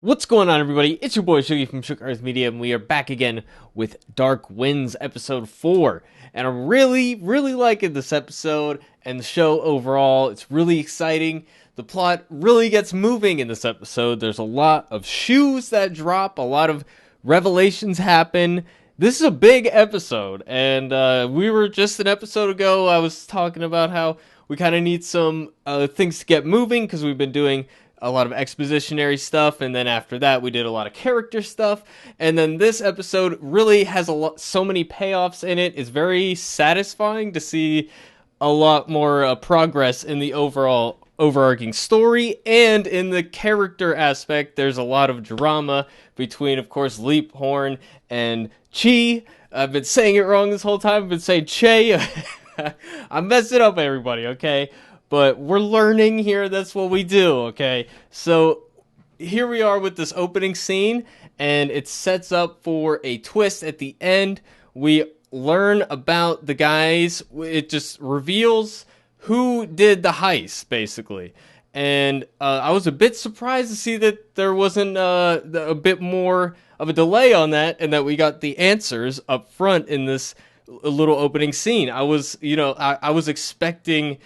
What's going on, everybody? It's your boy Shuggy from Shook Earth Media, and we are back again with Dark Winds episode 4. And I'm really liking this episode and the show overall. It's really exciting. The plot really gets moving in this episode. There's a lot of shoes that drop, a lot of revelations happen. This is a big episode, and we were just an episode ago, I was talking about how we kind of need some things to get moving because we've been doing a lot of expositionary stuff, and then after that we did a lot of character stuff, and then this episode really has so many payoffs in it. It's very satisfying to see a lot more progress in the overall overarching story, and in the character aspect there's a lot of drama between, of course, Leaphorn and Chee. I've been saying it wrong this whole time. I've been saying Chee. I'm messing up, everybody, okay? But we're learning here. That's what we do, okay? So here we are with this opening scene, and it sets up for a twist at the end. We learn about the guys. It just reveals who did the heist, basically. And I was a bit surprised to see that there wasn't a bit more of a delay on that, and that we got the answers up front in this little opening scene. I was expecting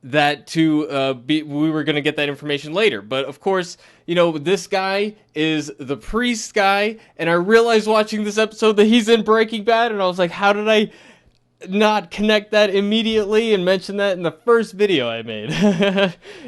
that to we were going to get that information later, but of course, this guy is the priest guy, and I realized watching this episode that he's in Breaking Bad, and I was like, how did I not connect that immediately and mention that in the first video I made?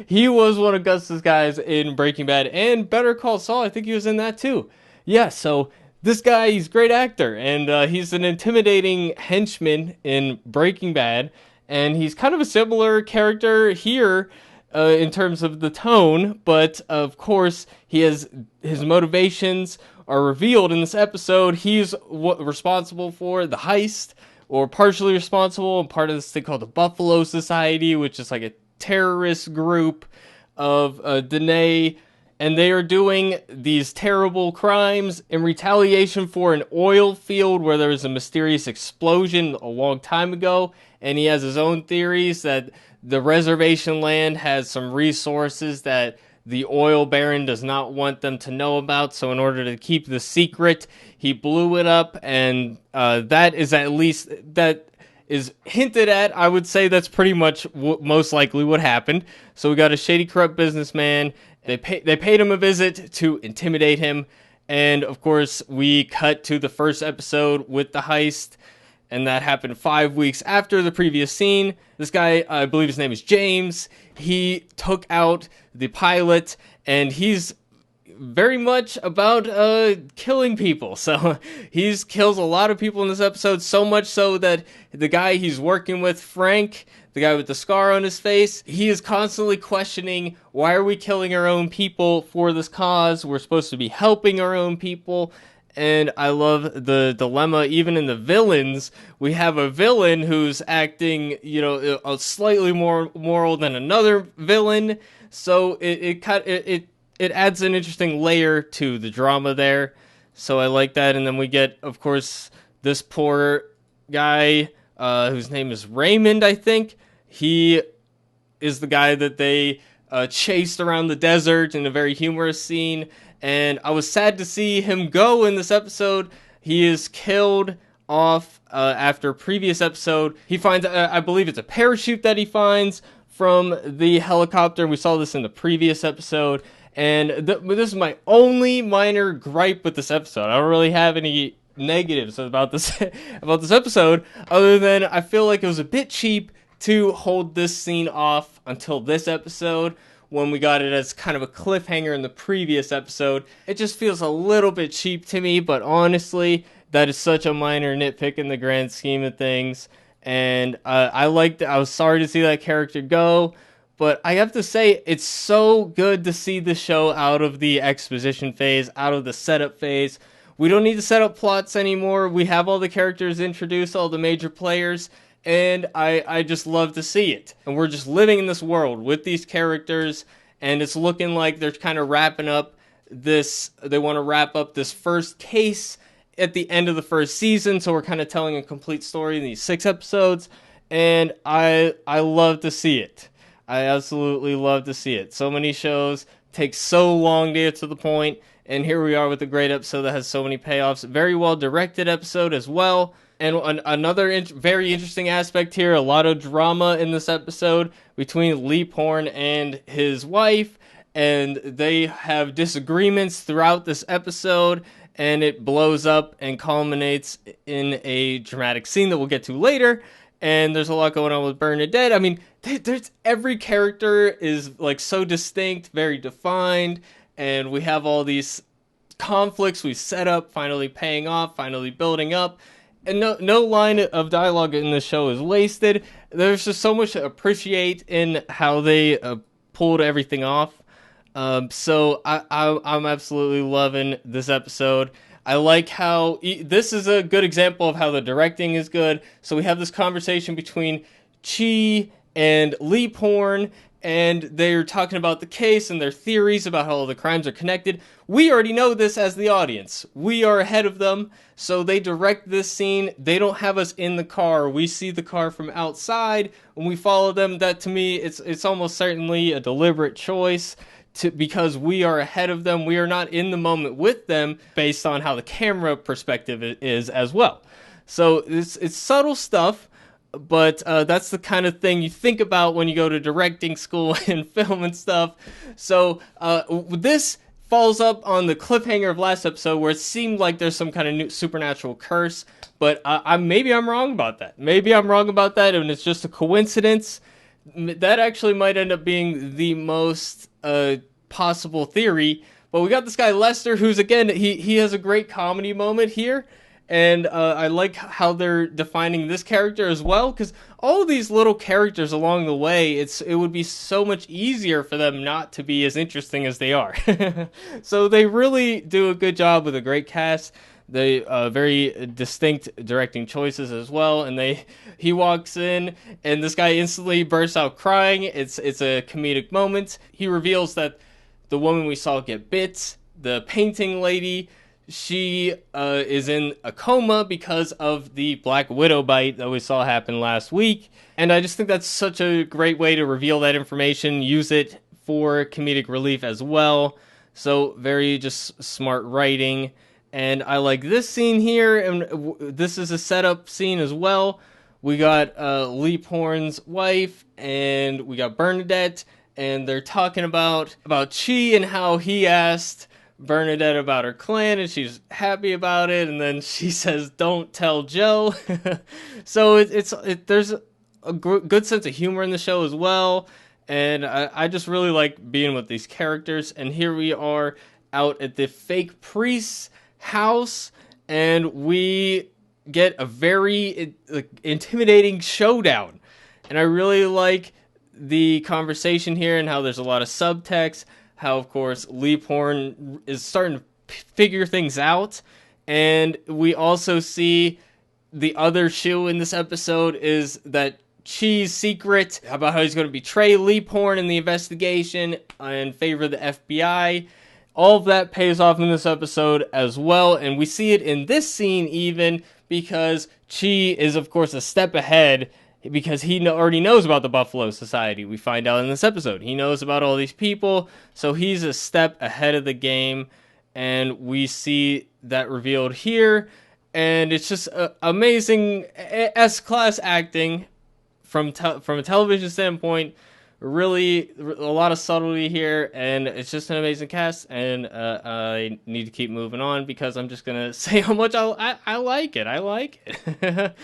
He was one of Gus's guys in Breaking Bad, and Better Call Saul, I think he was in that too. Yeah, so this guy, he's a great actor, and he's an intimidating henchman in Breaking Bad. And he's kind of a similar character here in terms of the tone, but of course his motivations are revealed in this episode. He's responsible for the heist, or partially responsible, and part of this thing called the Buffalo Society, which is like a terrorist group of Danae, and they are doing these terrible crimes in retaliation for an oil field where there was a mysterious explosion a long time ago. And he has his own theories that the reservation land has some resources that the oil baron does not want them to know about. So in order to keep the secret, he blew it up. And that is hinted at. I would say that's pretty much most likely what happened. So we got a shady, corrupt businessman. They paid him a visit to intimidate him. And of course, we cut to the first episode with the heist. And that happened 5 weeks after the previous scene. This guy, I believe his name is James, he took out the pilot, and he's very much about killing people. So he kills a lot of people in this episode, so much so that the guy he's working with, Frank, the guy with the scar on his face, he is constantly questioning, why are we killing our own people for this cause? We're supposed to be helping our own people. And I love the dilemma, even in the villains. We have a villain who's acting, slightly more moral than another villain. So it adds an interesting layer to the drama there. So I like that. And then we get, of course, this poor guy whose name is Raymond, I think. He is the guy that they chased around the desert in a very humorous scene. And I was sad to see him go in this episode. He is killed off after a previous episode. He finds, I believe it's a parachute that he finds from the helicopter. We saw this in the previous episode. And this is my only minor gripe with this episode. I don't really have any negatives about this episode, other than I feel like it was a bit cheap to hold this scene off until this episode, when we got it as kind of a cliffhanger in the previous episode. It just feels a little bit cheap to me, but honestly, that is such a minor nitpick in the grand scheme of things. And I was sorry to see that character go, but I have to say, it's so good to see the show out of the exposition phase, out of the setup phase. We don't need to set up plots anymore. We have all the characters introduced, all the major players, and I just love to see it. And we're just living in this world with these characters, and it's looking like they're kind of wrapping up this. They want to wrap up this first case at the end of the first season, so we're kind of telling a complete story in these 6 episodes, and I love to see it. I absolutely love to see it. So many shows take so long to get to the point, And here we are with a great episode that has so many payoffs. Very well directed episode as well. And another very interesting aspect here, a lot of drama in this episode between Leaphorn and his wife. And they have disagreements throughout this episode. And it blows up and culminates in a dramatic scene that we'll get to later. And there's a lot going on with Bernadette. I mean, there's every character is like so distinct, very defined. And we have all these conflicts we set up, finally paying off, finally building up. And no line of dialogue in the show is wasted. There's just so much to appreciate in how they pulled everything off. So I'm absolutely loving this episode. I like how this is a good example of how the directing is good. So we have this conversation between Chee and Leaphorn, and they're talking about the case and their theories about how all the crimes are connected. We already know this as the audience. We are ahead of them, so they direct this scene. They don't have us in the car. We see the car from outside, and we follow them. That, to me, it's almost certainly a deliberate choice, because we are ahead of them. We are not in the moment with them based on how the camera perspective is as well. So it's subtle stuff, but that's the kind of thing you think about when you go to directing school and film and stuff. So this follows up on the cliffhanger of last episode where it seemed like there's some kind of new supernatural curse, but maybe I'm wrong about that. Maybe I'm wrong about that, and it's just a coincidence. That actually might end up being the most possible theory. But we got this guy Lester, who's, again, he has a great comedy moment here. And I like how they're defining this character as well, because all of these little characters along the way, it would be so much easier for them not to be as interesting as they are. So they really do a good job with a great cast. They very distinct directing choices as well. And he walks in, and this guy instantly bursts out crying. It's a comedic moment. He reveals that the woman we saw get bit, the painting lady, she is in a coma because of the Black Widow bite that we saw happen last week. And I just think that's such a great way to reveal that information, use it for comedic relief as well. So very just smart writing. And I like this scene here, and this is a setup scene as well. We got Leaphorn's wife, and we got Bernadette, and they're talking about Chee and how he asked Bernadette about her clan, and she's happy about it, and then she says, "Don't tell Joe." So there's a good sense of humor in the show as well, and I just really like being with these characters. And here we are out at the fake priest's house, and we get a very intimidating showdown. And I really like the conversation here and how there's a lot of subtext, how, of course, Leaphorn is starting to figure things out. And we also see the other shoe in this episode is that Chee's secret about how he's going to betray Leaphorn in the investigation in favor of the FBI. All of that pays off in this episode as well, and we see it in this scene even because Chee is, of course, a step ahead because he already knows about the Buffalo Society. We find out in this episode. He knows about all these people, so he's a step ahead of the game, and we see that revealed here, and it's just amazing S-class acting from a television standpoint. Really, a lot of subtlety here, and it's just an amazing cast, and I need to keep moving on because I'm just going to say how much I like it. I like it.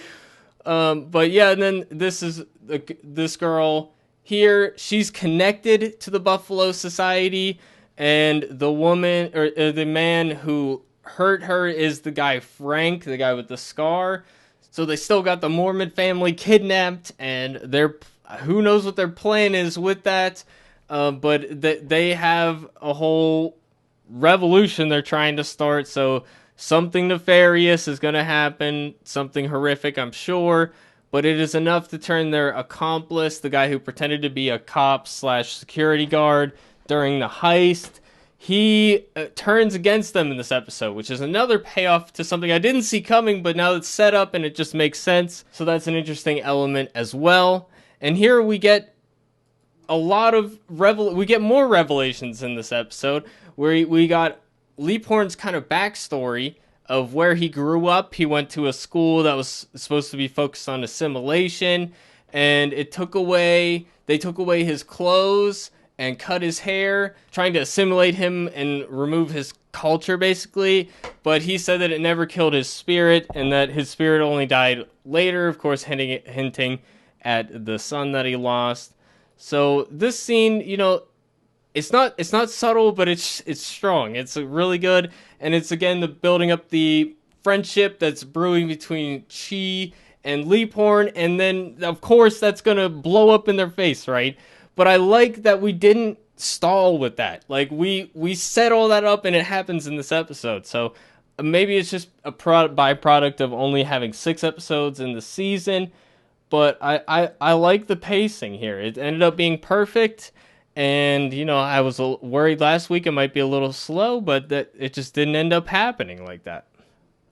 But yeah, and then this girl here, she's connected to the Buffalo Society, and the woman, or the man who hurt her is the guy Frank, the guy with the scar. So they still got the Mormon family kidnapped, and who knows what their plan is with that, but they have a whole revolution they're trying to start, so something nefarious is going to happen, something horrific, I'm sure, but it is enough to turn their accomplice, the guy who pretended to be a cop/security guard during the heist, he turns against them in this episode, which is another payoff to something I didn't see coming, but now it's set up and it just makes sense, so that's an interesting element as well. And here we get a lot of we get more revelations in this episode, where we got Leaphorn's kind of backstory of where he grew up. He went to a school that was supposed to be focused on assimilation, and they took away his clothes and cut his hair, trying to assimilate him and remove his culture, basically. But he said that it never killed his spirit, and that his spirit only died later, of course, hinting at the son that he lost. So this scene, it's not subtle, but it's strong. It's really good, and it's again the building up the friendship that's brewing between Chee and Leaphorn, and then of course that's gonna blow up in their face, right? But I like that we didn't stall with that. Like we set all that up, and it happens in this episode. So maybe it's just a byproduct of only having 6 episodes in the season. But I like the pacing here. It ended up being perfect. And, I was worried last week it might be a little slow, but that it just didn't end up happening like that.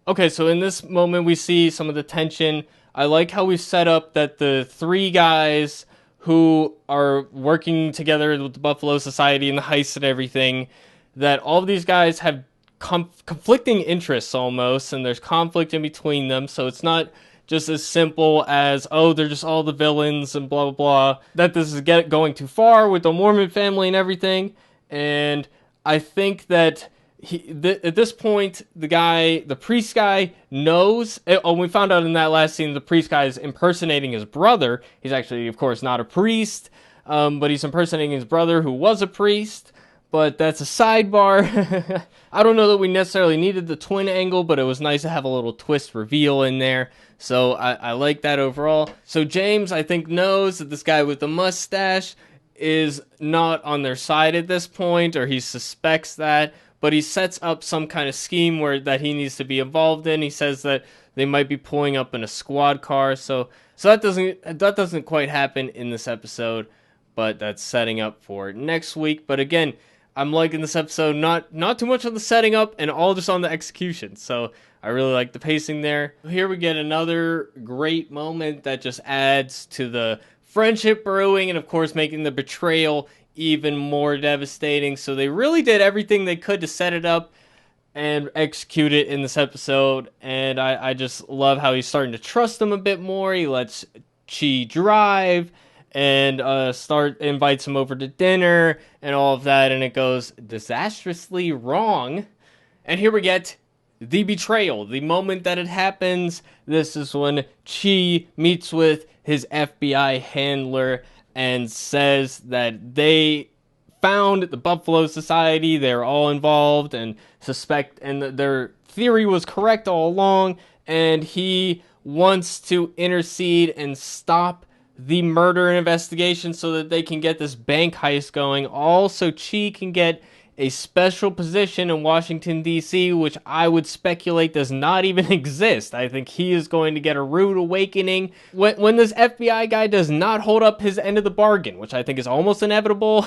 Okay, so in this moment we see some of the tension. I like how we set up that the 3 guys who are working together with the Buffalo Society and the heist and everything, that all of these guys have conflicting interests almost, and there's conflict in between them, so it's not just as simple as, they're just all the villains and blah, blah, blah, that this is going too far with the Mormon family and everything. And I think that at this point, the priest guy knows. We found out in that last scene, the priest guy is impersonating his brother. He's actually, of course, not a priest, but he's impersonating his brother who was a priest. But that's a sidebar. I don't know that we necessarily needed the twin angle, but it was nice to have a little twist reveal in there. So I like that overall. So James, I think, knows that this guy with the mustache is not on their side at this point, or he suspects that. But he sets up some kind of scheme that he needs to be involved in. He says that they might be pulling up in a squad car. So that doesn't quite happen in this episode, but that's setting up for next week. But again, I'm liking this episode, not too much on the setting up and all just on the execution. So I really like the pacing there. Here we get another great moment that just adds to the friendship brewing and, of course, making the betrayal even more devastating. So they really did everything they could to set it up and execute it in this episode. And I just love how he's starting to trust them a bit more. He lets Chee drive and invites him over to dinner and all of that, and it goes disastrously wrong. And here we get the betrayal, the moment that it happens. This is when Chee meets with his FBI handler and says that they found the Buffalo Society, they're all involved and suspect, and their theory was correct all along, and he wants to intercede and stop the murder investigation so that they can get this bank heist going. Also, Chee can get a special position in Washington, D.C., which I would speculate does not even exist. I think he is going to get a rude awakening when this FBI guy does not hold up his end of the bargain, which I think is almost inevitable.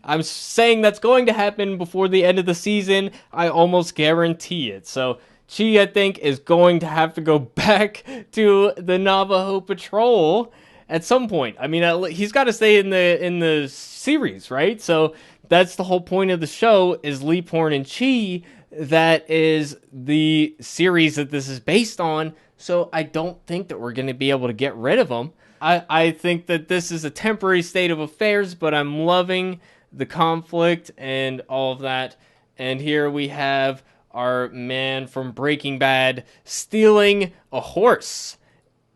I'm saying that's going to happen before the end of the season. I almost guarantee it. So Chee, I think, is going to have to go back to the Navajo Patrol at some point. I mean, he's got to stay in the series, right? So that's the whole point of the show, is Leaphorn and Chee. That is the series that this is based on. So I don't think that we're going to be able to get rid of them. I think that this is a temporary state of affairs, but I'm loving the conflict and all of that. And here we have our man from Breaking Bad stealing a horse.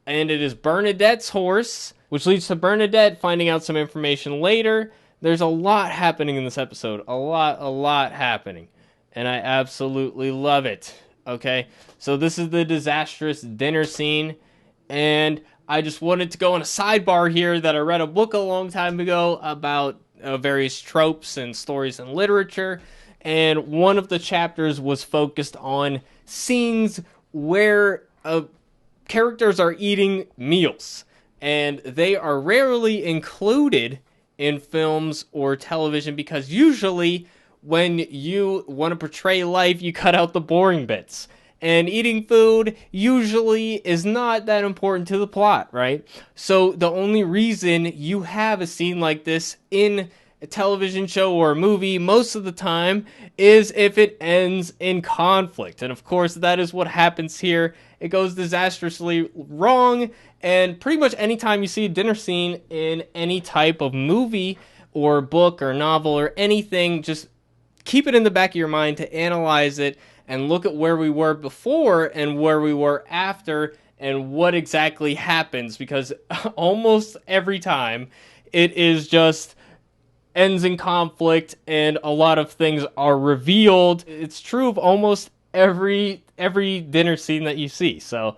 And it is Bernadette's horse, which leads to Bernadette finding out some information later. There's a lot happening in this episode. A lot happening. And I absolutely love it. Okay? So this is the Disastrous dinner scene. And I just wanted to go on a sidebar here that I read a book a long time ago about various tropes and stories in literature. And one of the chapters was focused on scenes where characters are eating meals, and they are rarely included in films or television because usually when you want to portray life, you cut out the boring bits. And eating food usually is not that important to the plot, right? So the only reason you have a scene like this in a television show or a movie most of the time is if it ends in conflict. And of course, that is what happens here. It goes disastrously wrong. And pretty much anytime you see a dinner scene in any type of movie or book or novel or anything, just keep it in the back of your mind to analyze it and look at where we were before and where we were after and what exactly happens, because almost every time it is just ends in conflict and a lot of things are revealed. It's true of almost every dinner scene that you see. So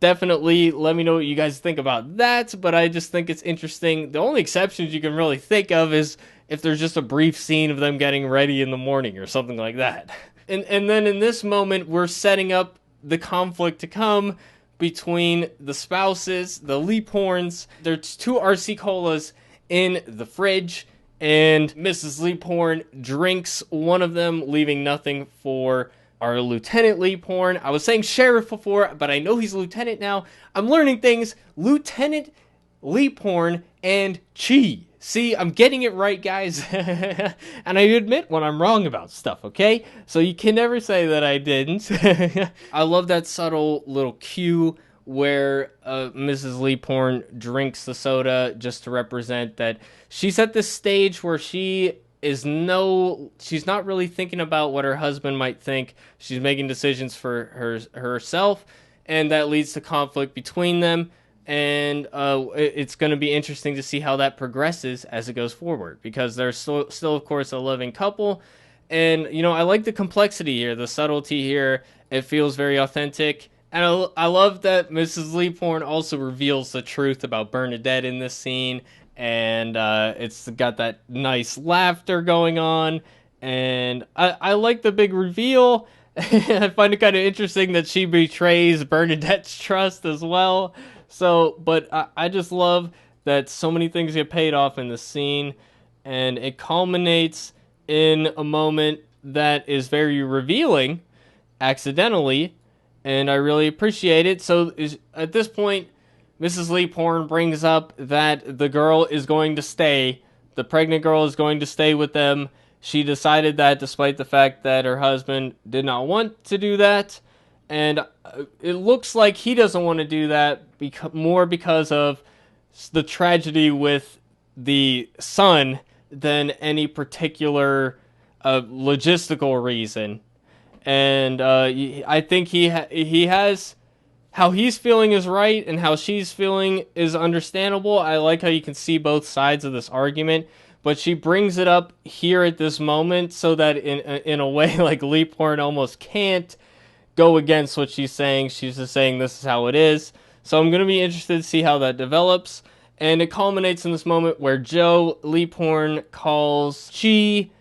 definitely let me know what you guys think about that, but I just think it's interesting. The only exceptions you can really think of is if there's just a brief scene of them getting ready in the morning or something like that. And then in this moment, we're setting up the conflict to come between the spouses, the Leaphorns. There's 2 RC Colas in the fridge, and Mrs. Leaphorn drinks one of them, leaving nothing for our Lieutenant Leaphorn. I was saying Sheriff before, but I know he's Lieutenant now. I'm learning things. Lieutenant Leaphorn and Chee. See, I'm getting it right, guys. And I admit when I'm wrong about stuff, okay? So you can never say that I didn't. I love that subtle little cue where Mrs. Leaphorn drinks the soda just to represent that she's at this stage where she's not really thinking about what her husband might think. She's making decisions for herself, and that leads to conflict between them. And it's going to be interesting to see how that progresses as it goes forward, because they're still, of course, a loving couple. And, I like the complexity here, the subtlety here. It feels very authentic. And I love that Mrs. Leaphorn also reveals the truth about Bernadette in this scene. And it's got that nice laughter going on. And I like the big reveal. I find it kind of interesting that she betrays Bernadette's trust as well. So, but I just love that so many things get paid off in the scene, and it culminates in a moment that is very revealing, accidentally, and I really appreciate it. So, at this point, Mrs. Leaphorn brings up that the girl is going to stay, the pregnant girl is going to stay with them. She decided that despite the fact that her husband did not want to do that. And it looks like he doesn't want to do that more because of the tragedy with the son than any particular logistical reason. And I think he has how he's feeling is right and how she's feeling is understandable. I like how you can see both sides of this argument. But she brings it up here at this moment so that in a way like Leaphorn almost can't go against what she's saying. She's just saying this is how it is. So I'm going to be interested to see how that develops. And it culminates in this moment where Joe Leaphorn calls Chee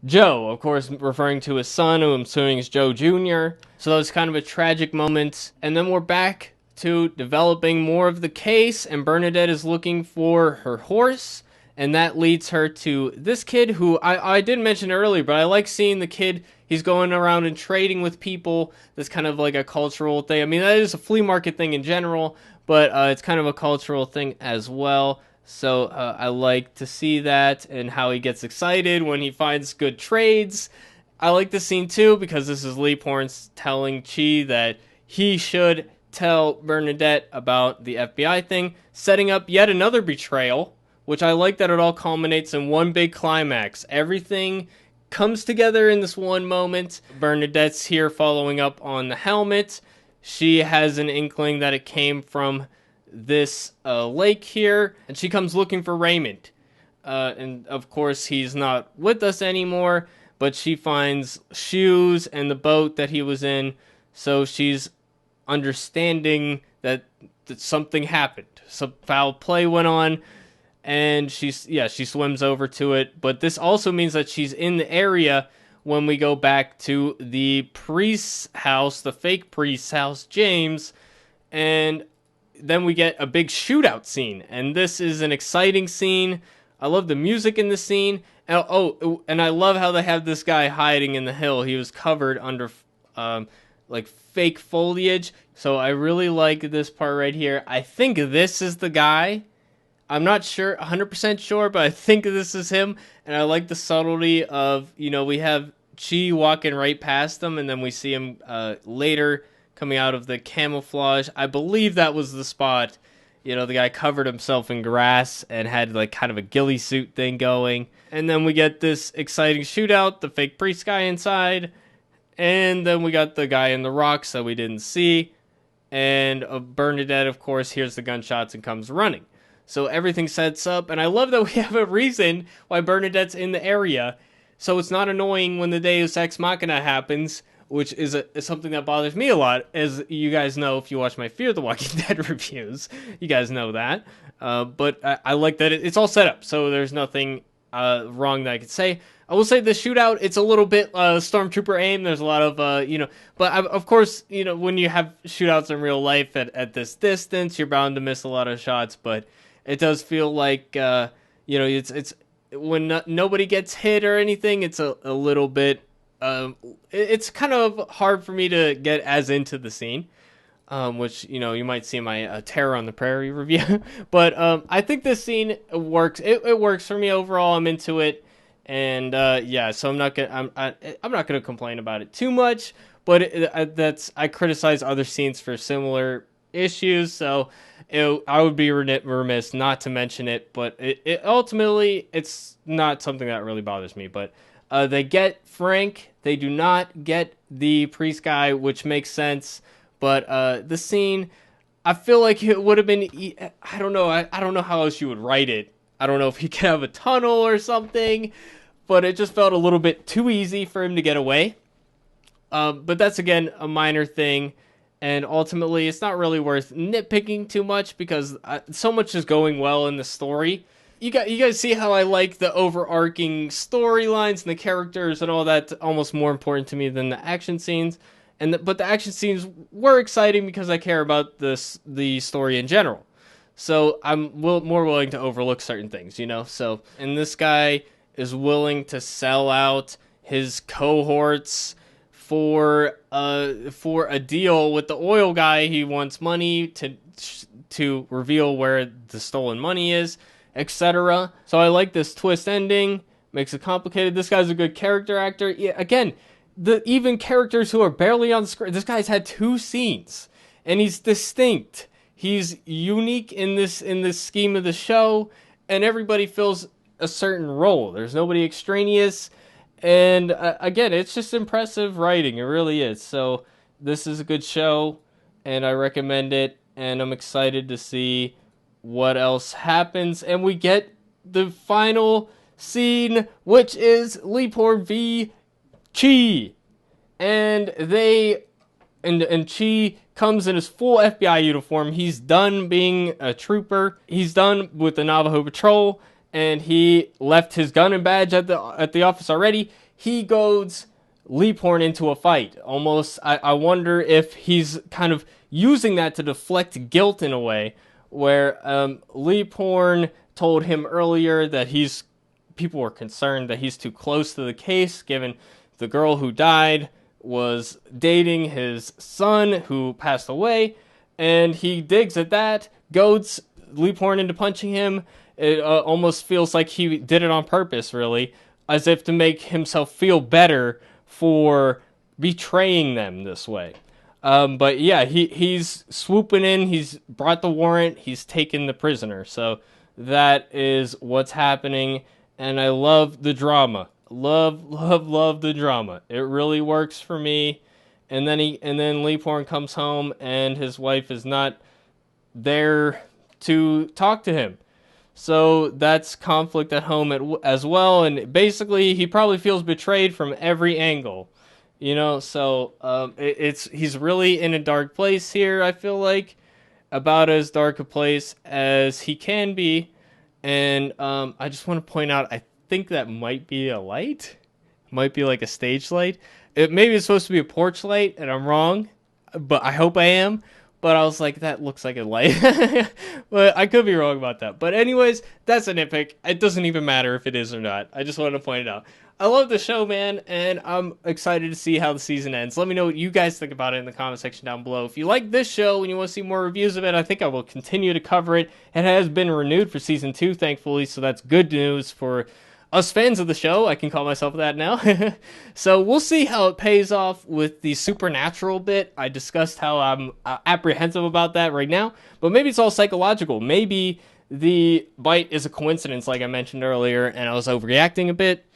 Joe, of course referring to his son, who I'm assuming is Joe Jr. So that was kind of a tragic moment. And then we're back to developing more of the case, and Bernadette is looking for her horse. And that leads her to this kid who I didn't mention earlier, but I like seeing the kid. He's going around and trading with people. That's kind of like a cultural thing. I mean, that is a flea market thing in general, but it's kind of a cultural thing as well. So I like to see that and how he gets excited when he finds good trades. I like the scene too because this is Leaphorn telling Chee that he should tell Bernadette about the FBI thing, setting up yet another betrayal, which I like that it all culminates in one big climax. Everything comes together in this one moment. Bernadette's here following up on the helmet. She has an inkling that it came from this lake here, and she comes looking for Raymond. And of course, he's not with us anymore, but she finds shoes and the boat that he was in, so she's understanding that something happened. Some foul play went on. And she swims over to it. But this also means that she's in the area when we go back to the priest's house, the fake priest's house, James. And then we get a big shootout scene. And this is an exciting scene. I love the music in the scene. And I love how they have this guy hiding in the hill. He was covered under like fake foliage. So I really like this part right here. I think this is the guy. I'm not sure, 100% sure, but I think this is him. And I like the subtlety of, we have Chee walking right past them, and then we see him later coming out of the camouflage. I believe that was the spot. The guy covered himself in grass and had like kind of a ghillie suit thing going. And then we get this exciting shootout, the fake priest guy inside. And then we got the guy in the rocks that we didn't see. And Bernadette, of course, hears the gunshots and comes running. So everything sets up, and I love that we have a reason why Bernadette's in the area. So it's not annoying when the Deus Ex Machina happens, which is something that bothers me a lot, as you guys know if you watch my Fear the Walking Dead reviews. You guys know that. But I like that it's all set up, so there's nothing wrong that I could say. I will say the shootout, it's a little bit stormtrooper aim. There's a lot of, but of course, when you have shootouts in real life at this distance, you're bound to miss a lot of shots, but it does feel like, it's when nobody gets hit or anything, it's a little bit, it's kind of hard for me to get as into the scene, which, you might see in my Terror on the Prairie review. But I think this scene works. It works for me overall. I'm into it. And so I'm not gonna complain about it too much, but I criticize other scenes for similar issues, so I would be remiss not to mention it. But it ultimately, it's not something that really bothers me. But they get Frank, they do not get the priest guy, which makes sense. But the scene, I feel like it would have been. I don't know. I don't know how else you would write it. I don't know if he could have a tunnel or something. But it just felt a little bit too easy for him to get away. But that's, again, a minor thing. And ultimately, it's not really worth nitpicking too much because so much is going well in the story. You guys see how I like the overarching storylines and the characters and all that, almost more important to me than the action scenes. But the action scenes were exciting because I care about the story in general. So I'm more willing to overlook certain things, So, and this guy is willing to sell out his cohorts for a deal with the oil guy. He wants money to reveal where the stolen money is, etc. So I like this twist ending. Makes it complicated. This guy's a good character actor. Yeah, again, even characters who are barely on the screen. This guy's had 2 scenes, and he's distinct. He's unique in this scheme of the show, and everybody fills a certain role. There's nobody extraneous, and again, it's just impressive writing. It really is. So this is a good show, and I recommend it, and I'm excited to see what else happens. And we get the final scene, which is Leaphorn v. Chee, and Chee comes in his full FBI uniform. He's done being a trooper. He's done with the Navajo Patrol, and he left his gun and badge at the office already. He goads Leaphorn into a fight. Almost, I wonder if he's kind of using that to deflect guilt in a way, where Leaphorn told him earlier that people were concerned that he's too close to the case, given the girl who died was dating his son who passed away, and he digs at that, goads Leaphorn into punching him. It almost feels like he did it on purpose, really, as if to make himself feel better for betraying them this way. But yeah, he's swooping in, he's brought the warrant, he's taken the prisoner. So that is what's happening, and I love the drama. Love the drama. It really works for me. And then Leaphorn comes home, and his wife is not there to talk to him. So that's conflict at home as well, and basically he probably feels betrayed from every angle, So he's really in a dark place here. I feel like about as dark a place as he can be, and I just want to point out, I think that might be a light, might be like a stage light. Maybe it's supposed to be a porch light, and I'm wrong, but I hope I am. But I was like, that looks like a light. But I could be wrong about that. But anyways, that's a nitpick. It doesn't even matter if it is or not. I just wanted to point it out. I love the show, man, and I'm excited to see how the season ends. Let me know what you guys think about it in the comment section down below. If you like this show and you want to see more reviews of it, I think I will continue to cover it. It has been renewed for season 2, thankfully, so that's good news for us fans of the show. I can call myself that now. So we'll see how it pays off with the supernatural bit. I discussed how I'm apprehensive about that right now, but maybe it's all psychological. Maybe the bite is a coincidence, like I mentioned earlier, and I was overreacting a bit.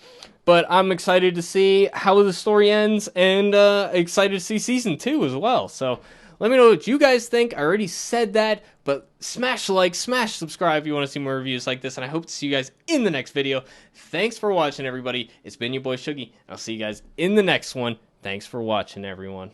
But I'm excited to see how the story ends, and excited to see season 2 as well. So let me know what you guys think. I already said that, but smash like, smash subscribe if you want to see more reviews like this, and I hope to see you guys in the next video. Thanks for watching, everybody. It's been your boy Shoogie, and I'll see you guys in the next one. Thanks for watching, everyone.